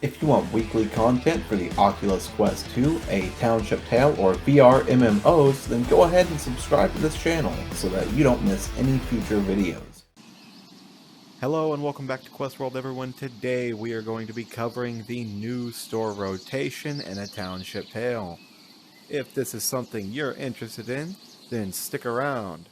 If you want weekly content for the Oculus Quest 2, a TownshipTale, or VR MMOs, then go ahead and subscribe to this channel so that you don't miss any future videos. Hello and welcome back to Quest World, everyone. Today we are going to be covering the new store rotation in a Township Tale. If this is something you're interested in, then stick around.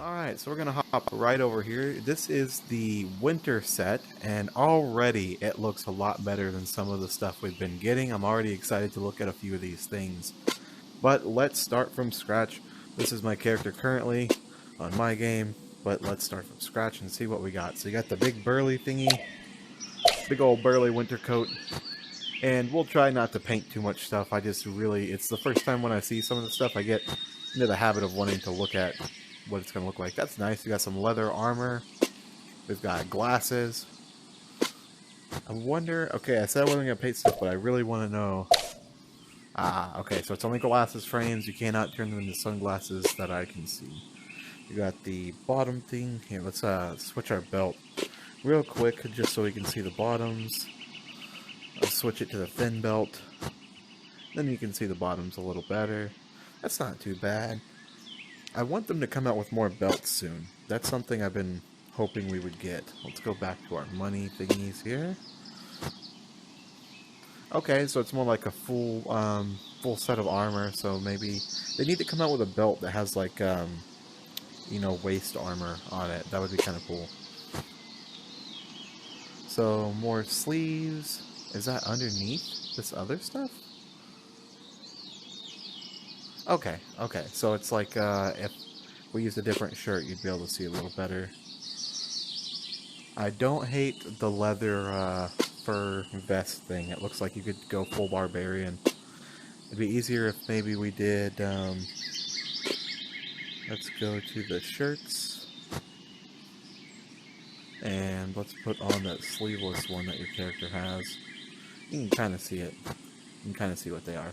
Alright, so we're going to hop right over here. This is the winter set, and already it looks a lot better than some of the stuff we've been getting. I'm already excited to look at a few of these things. But let's start from scratch. This is my character currently on my game, but let's start from scratch and see what we got. So you got the big burly thingy, big old burly winter coat, and we'll try not to paint too much stuff. I just really, it's the first time when I see some of the stuff I get into the habit of wanting to look at what it's going to look like. That's nice. We got some leather armor. We've got glasses. I wonder, okay, I said I wasn't going to paint stuff, but I really want to know. Ah, okay, so it's only glasses frames. You cannot turn them into sunglasses that I can see. You got the bottom thing. Here, let's switch our belt real quick just so we can see the bottoms. I'll switch it to the thin belt. Then you can see the bottoms a little better. That's not too bad. I want them to come out with more belts soon. That's something I've been hoping we would get. Let's go back to our money thingies here. Okay, so it's more like a full set of armor, so maybe they need to come out with a belt that has like, you know, waist armor on it. That would be kind of cool. So, more sleeves. Is that underneath this other stuff? Okay, okay, so it's like, if we used a different shirt, you'd be able to see a little better. I don't hate the leather, fur vest thing. It looks like you could go full barbarian. It'd be easier if maybe we did, let's go to the shirts. And let's put on that sleeveless one that your character has. You can kind of see it. You can kind of see what they are.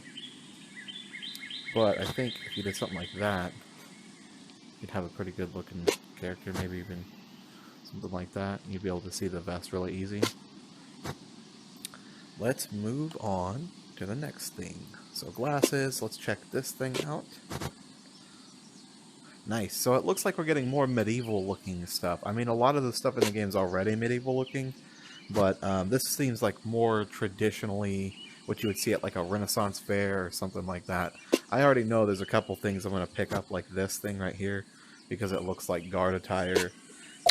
But I think if you did something like that, you'd have a pretty good looking character, maybe even something like that. You'd be able to see the vest really easy. Let's move on to the next thing. So glasses, let's check this thing out. Nice, so it looks like we're getting more medieval looking stuff. I mean, a lot of the stuff in the game is already medieval looking, but this seems like more traditionally what you would see at like a Renaissance fair or something like that. I already know there's a couple things I'm going to pick up, like this thing right here, because it looks like guard attire,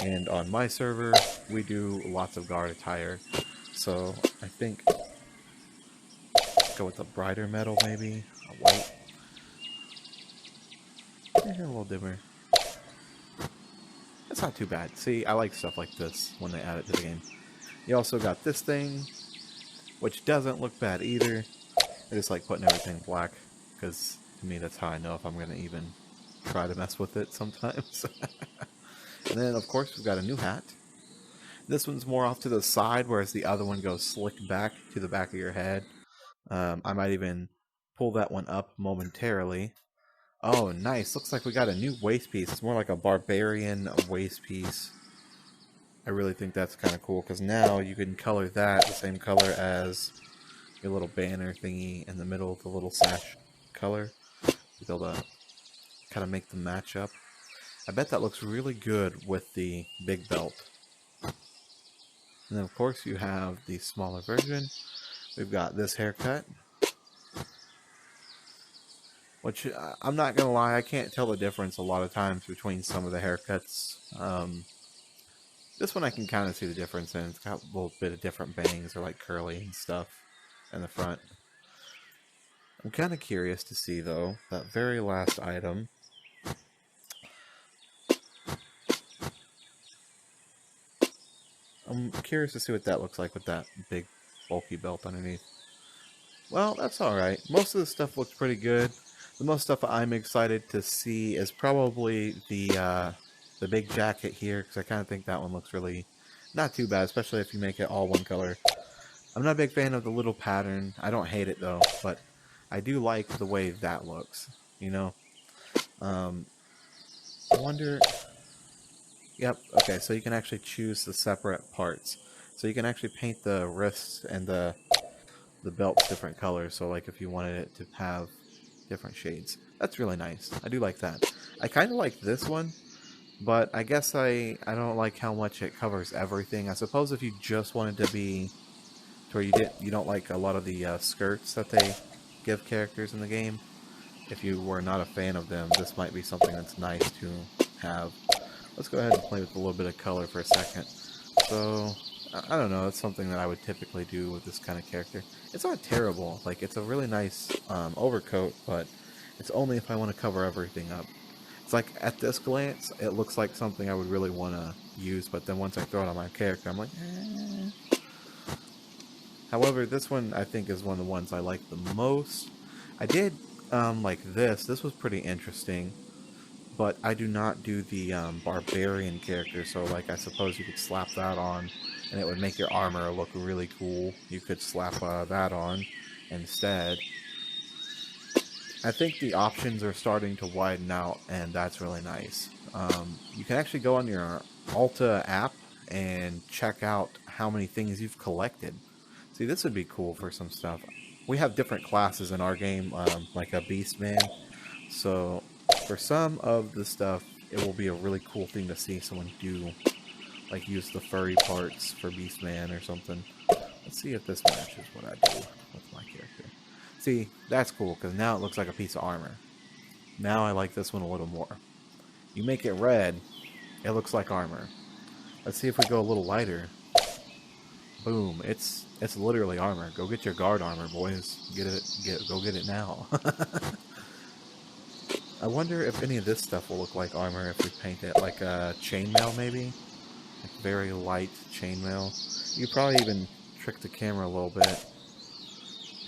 and on my server, we do lots of guard attire. So I think let's go with a brighter metal, maybe a white. A little dimmer. That's not too bad. See, I like stuff like this when they add it to the game. You also got this thing, which doesn't look bad either. I just like putting everything black, because to me that's how I know if I'm going to even try to mess with it sometimes. And then, of course, we've got a new hat. This one's more off to the side, whereas the other one goes slicked back to the back of your head. I might even pull that one up momentarily. Oh, nice. Looks like we got a new waist piece. It's more like a barbarian waist piece. I really think that's kind of cool, because now you can color that the same color as your little banner thingy in the middle, the little sash color. You'll be able to kind of make them match up. I bet that looks really good with the big belt. And then, of course, you have the smaller version. We've got this haircut, which I'm not going to lie, I can't tell the difference a lot of times between some of the haircuts. This one I can kind of see the difference in. It's got a little bit of different bangs, or like curly and stuff in the front. I'm kind of curious to see, though, that very last item. I'm curious to see what that looks like with that big, bulky belt underneath. Well, that's alright. Most of the stuff looks pretty good. The most stuff I'm excited to see is probably the big jacket here, because I kind of think that one looks really not too bad, especially if you make it all one color. I'm not a big fan of the little pattern. I don't hate it, though, but I do like the way that looks, you know? I wonder... Yep, okay, so you can actually choose the separate parts. So you can actually paint the wrists and the belts different colors, so like if you wanted it to have different shades. That's really nice. I do like that. I kind of like this one, but I guess I don't like how much it covers everything. I suppose if you just wanted to be to where you don't like a lot of the skirts that they give characters in the game, if you were not a fan of them, this might be something that's nice to have. Let's go ahead and play with a little bit of color for a second. So, I don't know, that's something that I would typically do with this kind of character. It's not terrible, like, it's a really nice overcoat, but it's only if I want to cover everything up. It's like, at this glance, it looks like something I would really want to use, but then once I throw it on my character, I'm like, eh. However, this one I think is one of the ones I like the most. I did like this. This was pretty interesting, but I do not do the barbarian character, so like I suppose you could slap that on and it would make your armor look really cool. You could slap that on instead. I think the options are starting to widen out, and that's really nice. You can actually go on your Alta app and check out how many things you've collected. See, this would be cool for some stuff. We have different classes in our game, like a Beastman. So, for some of the stuff, it will be a really cool thing to see someone do. Like, use the furry parts for Beastman or something. Let's see if this matches what I do with my character. See, that's cool, because now it looks like a piece of armor. Now I like this one a little more. You make it red, it looks like armor. Let's see if we go a little lighter. Boom, it's literally armor. Go get your guard armor, boys. Go get it now. I wonder if any of this stuff will look like armor if we paint it like a chainmail, maybe? Like very light chainmail. You could probably even trick the camera a little bit.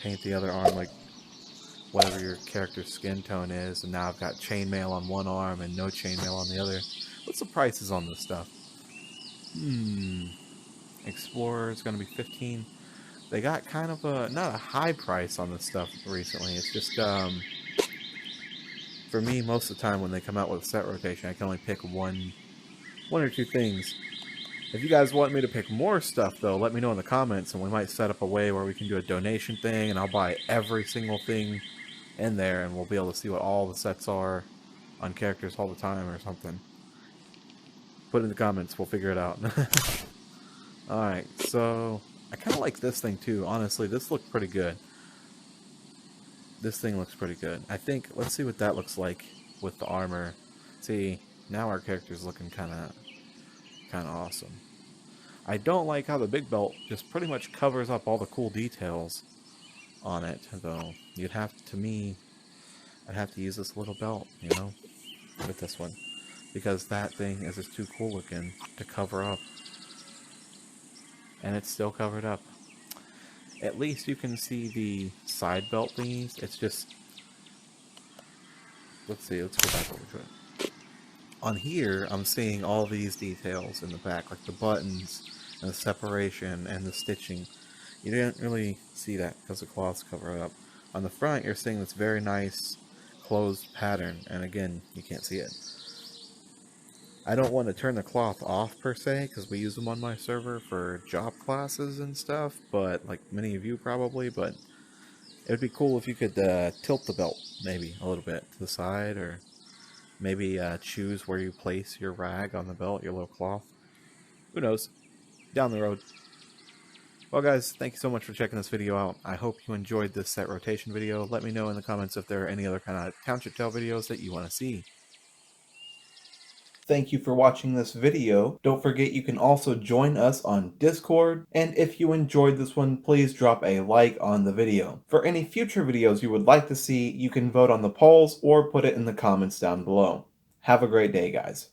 Paint the other arm like whatever your character's skin tone is, and now I've got chainmail on one arm and no chainmail on the other. What's the prices on this stuff? Explorer is going to be 15. They got kind of a, not a high price on this stuff recently. It's just, for me, most of the time when they come out with a set rotation, I can only pick one or two things. If you guys want me to pick more stuff, though, let me know in the comments, and we might set up a way where we can do a donation thing, and I'll buy every single thing in there, and we'll be able to see what all the sets are on characters all the time or something. Put it in the comments, we'll figure it out. Alright, so I kind of like this thing too. Honestly, this looked pretty good. This thing looks pretty good. I think, let's see what that looks like with the armor. See, now our character's looking kind of awesome. I don't like how the big belt just pretty much covers up all the cool details on it, though. You'd have to, I'd have to use this little belt, you know, with this one. Because that thing is just too cool looking to cover up. And it's still covered up. At least you can see the side belt thingies. It's just... Let's see, let's go back over to it. On here, I'm seeing all these details in the back, like the buttons, and the separation, and the stitching. You didn't really see that because the cloths cover it up. On the front, you're seeing this very nice closed pattern, and again, you can't see it. I don't want to turn the cloth off per se, because we use them on my server for job classes and stuff, but like many of you probably, but it would be cool if you could tilt the belt maybe a little bit to the side, or maybe choose where you place your rag on the belt, your little cloth. Who knows? Down the road. Well guys, thank you so much for checking this video out. I hope you enjoyed this set rotation video. Let me know in the comments if there are any other kind of TownshipTale videos that you want to see. Thank you for watching this video. Don't forget you can also join us on Discord, and if you enjoyed this one, please drop a like on the video. For any future videos you would like to see, you can vote on the polls or put it in the comments down below. Have a great day, guys.